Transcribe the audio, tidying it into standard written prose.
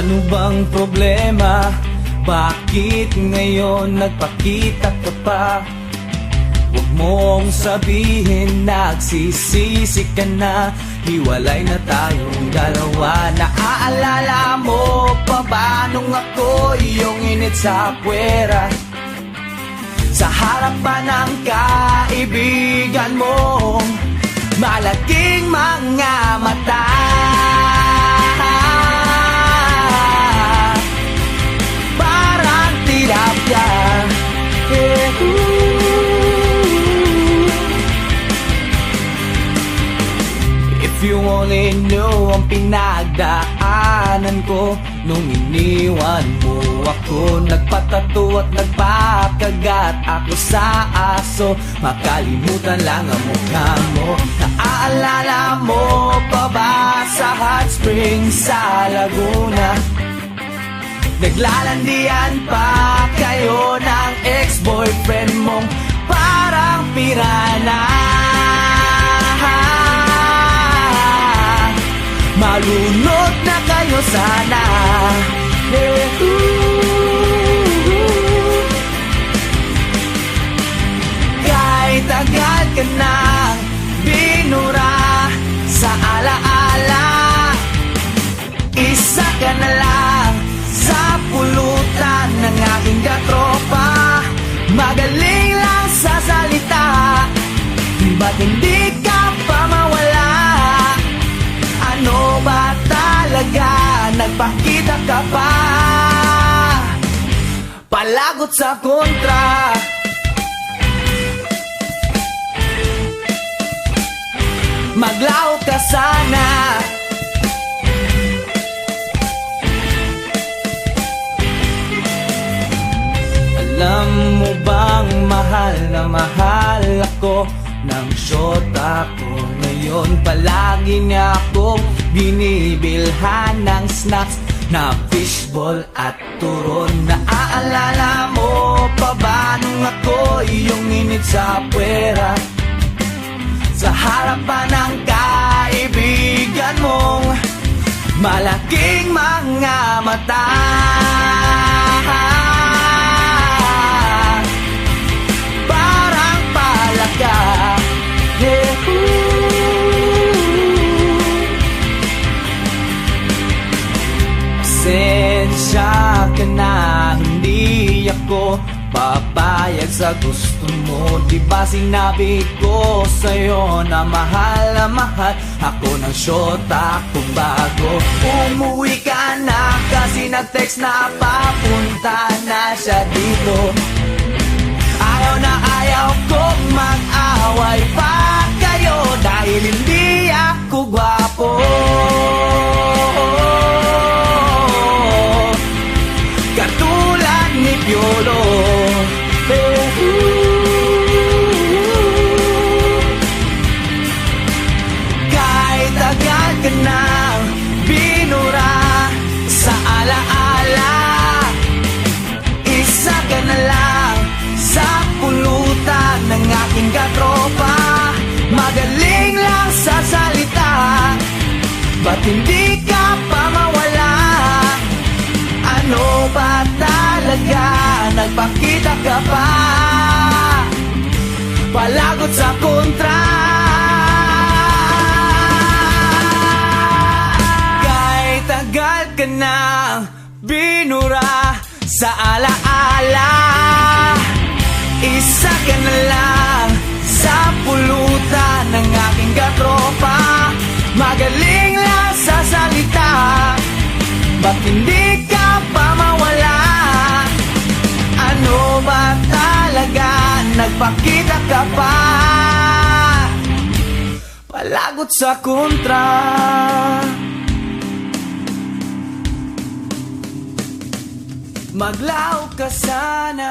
Ano bang problema? Bakit ngayon nagpakita ka pa? Huwag mong sabihin nagsisisi ka na. Hiwalay na tayong dalawa. Naaalala mo pa ba nung ako iyong init sa puwera? Sa harapan ng kaibigan mo, malaking mga mata. Parang tilapia. If you only knew ang pinagdaanan ko nung iniwan mo ako. Nagpatato at nagpakagat ako sa aso. Makalimutan lang ang mukha mo. Naaalala mo pa ba sa hot springs sa Laguna? Naglalandian pa kayo ng ex-boyfriend mong parang pirana. Malunod na kayo sana. Kahit agad ka nang binura sa alaala, isa ka na lang sa pulutan ng aking katropa. Magaling lang sa salita, ba't hindi ka pa mawala? Ano ba talaga? Nagpakita ka pa, palagot sa kontra. Maglaho ka sana. Alam mo bang mahal na mahal ako ng syota ko? Ngayon palagi niya akong binibilhan ng snacks na fishball at turon. Naaalala mo pa ba nung ako iyong init sa puwera? Sa harapan ng kaibigan mong malaking mga mata. Parang palaka. Pasensya ka na, hindi ako papayag sa gusto mo. Diba sinabi ko sa'yo na mahal ako ng syota kong bago. Umuwi ka na kasi nag-text na papunta na siya dito. Ayaw na ayaw kong mag-away pa kayo dahil hindi ako gwapo. Katulad ni Piolo. Kahit agad ka nang binura sa alaala, isa ka na lang sa pulutan ng aking katropa. Magaling lang sa salita, ba't hindi ka pa mawala? Ano ba talaga? Nagpakita ka pa, palagot sa kontra. Kahit agad ka nang binura sa alaala, isa ka na lang sa pulutan ng aking katropa. Magaling lang sa salita, ba't hindi ka pa mawala? Ano ba talaga? Nagpakita ka pa, palagot sa kontra. Maglaho ka sana.